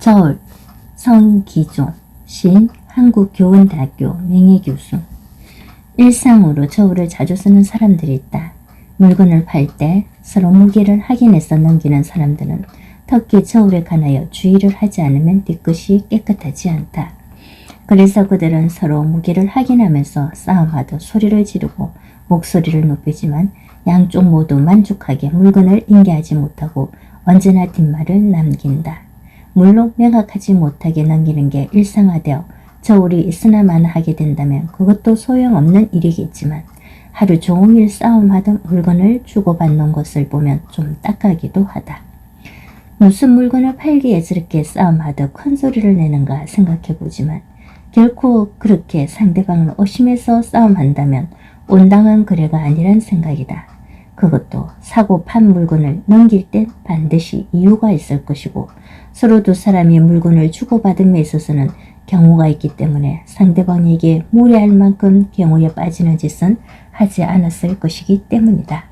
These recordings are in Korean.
서울 성기조 시인 한국교원대학교 명예교수. 일상으로 저울을 자주 쓰는 사람들이 있다. 물건을 팔 때 서로 무게를 확인해서 넘기는 사람들은 특히 저울에 관하여 주의를 하지 않으면 뒤끝이 깨끗하지 않다. 그래서 그들은 서로 무게를 확인하면서 싸움하듯 소리를 지르고 목소리를 높이지만 양쪽 모두 만족하게 물건을 인계하지 못하고 언제나 뒷말을 남긴다. 물론 명확하지 못하게 넘기는 게 일상화되어 저울이 있으나마나 하게 된다면 그것도 소용없는 일이겠지만 하루 종일 싸움하던 물건을 주고받는 것을 보면 좀 딱하기도 하다. 무슨 물건을 팔기에 저렇게 싸움하듯 큰 소리를 내는가 생각해보지만 결코 그렇게 상대방을 의심해서 싸움한다면 온당한 거래가 아니란 생각이다. 그것도 사고 판 물건을 넘길 땐 반드시 이유가 있을 것이고 서로 두 사람이 물건을 주고받음에 있어서는 경우가 있기 때문에 상대방에게 무리할 만큼 경우에 빠지는 짓은 하지 않았을 것이기 때문이다.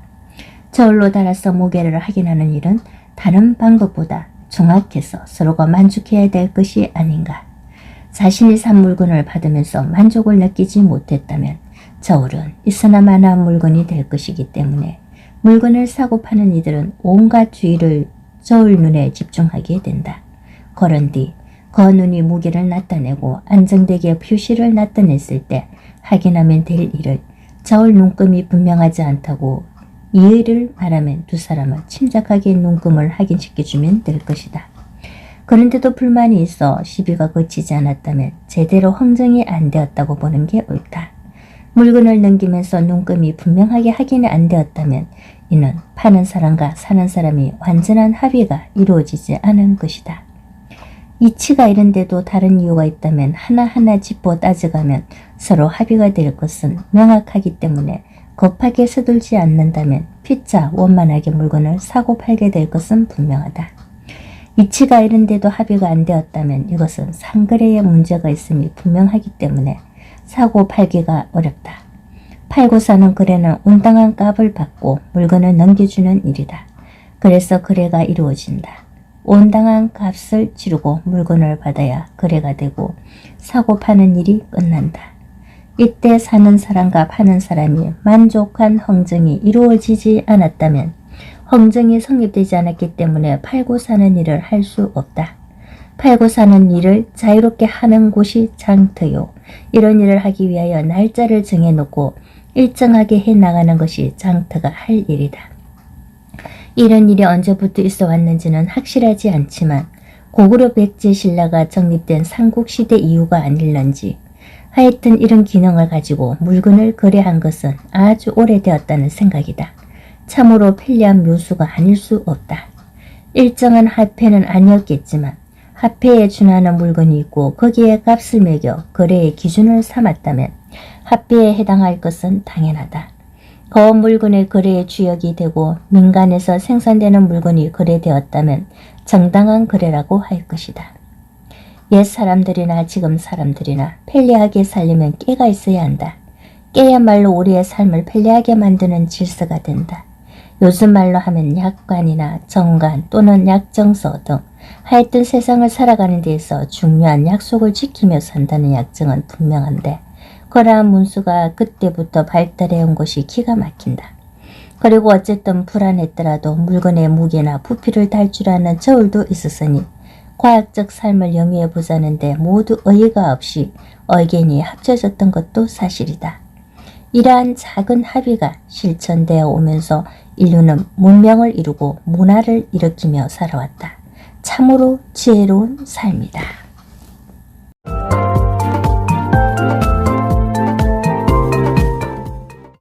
저울로 달아서 무게를 확인하는 일은 다른 방법보다 정확해서 서로가 만족해야 될 것이 아닌가. 자신이 산 물건을 받으면서 만족을 느끼지 못했다면 저울은 있으나마나 물건이 될 것이기 때문에 물건을 사고 파는 이들은 온갖 주의를 저울 눈에 집중하게 된다. 그런 뒤 그 눈이 무게를 나타내고 안정되게 표시를 나타냈을 때 확인하면 될 일을 저울 눈금이 분명하지 않다고 이의를 말하면 두 사람은 침착하게 눈금을 확인시켜주면 될 것이다. 그런데도 불만이 있어 시비가 그치지 않았다면 제대로 흥정이 안 되었다고 보는 게 옳다. 물건을 넘기면서 눈금이 분명하게 확인이 안 되었다면 이는 파는 사람과 사는 사람이 완전한 합의가 이루어지지 않은 것이다. 이치가 이런데도 다른 이유가 있다면 하나하나 짚어 따져가면 서로 합의가 될 것은 명확하기 때문에 급하게 서둘지 않는다면 피차 원만하게 물건을 사고 팔게 될 것은 분명하다. 이치가 이런데도 합의가 안 되었다면 이것은 상거래에 문제가 있음이 분명하기 때문에 사고 팔기가 어렵다. 팔고 사는 거래는 온당한 값을 받고 물건을 넘겨주는 일이다. 그래서 거래가 이루어진다. 온당한 값을 치르고 물건을 받아야 거래가 되고 사고 파는 일이 끝난다. 이때 사는 사람과 파는 사람이 만족한 흥정이 이루어지지 않았다면 흥정이 성립되지 않았기 때문에 팔고 사는 일을 할 수 없다. 팔고 사는 일을 자유롭게 하는 곳이 장터요. 이런 일을 하기 위하여 날짜를 정해놓고 일정하게 해나가는 것이 장터가 할 일이다. 이런 일이 언제부터 있어 왔는지는 확실하지 않지만 고구려 백제 신라가 정립된 삼국시대 이후가 아닐런지 하여튼 이런 기능을 가지고 물건을 거래한 것은 아주 오래되었다는 생각이다. 참으로 편리한 묘수가 아닐 수 없다. 일정한 화폐는 아니었겠지만 화폐에 준하는 물건이 있고 거기에 값을 매겨 거래의 기준을 삼았다면 화폐에 해당할 것은 당연하다. 그 물건의 거래의 주역이 되고 민간에서 생산되는 물건이 거래되었다면 정당한 거래라고 할 것이다. 옛 사람들이나 지금 사람들이나 편리하게 살려면 깨가 있어야 한다. 깨야말로 우리의 삶을 편리하게 만드는 질서가 된다. 요즘 말로 하면 약관이나 정관 또는 약정서 등 하여튼 세상을 살아가는 데에서 중요한 약속을 지키며 산다는 약정은 분명한데 그러한 문수가 그때부터 발달해온 것이 기가 막힌다. 그리고 어쨌든 불안했더라도 물건의 무게나 부피를 달 줄 아는 저울도 있었으니 과학적 삶을 영위해보자는데 모두 의의가 없이 의견이 합쳐졌던 것도 사실이다. 이러한 작은 합의가 실천되어 오면서 인류는 문명을 이루고 문화를 일으키며 살아왔다. 참으로 지혜로운 삶이다.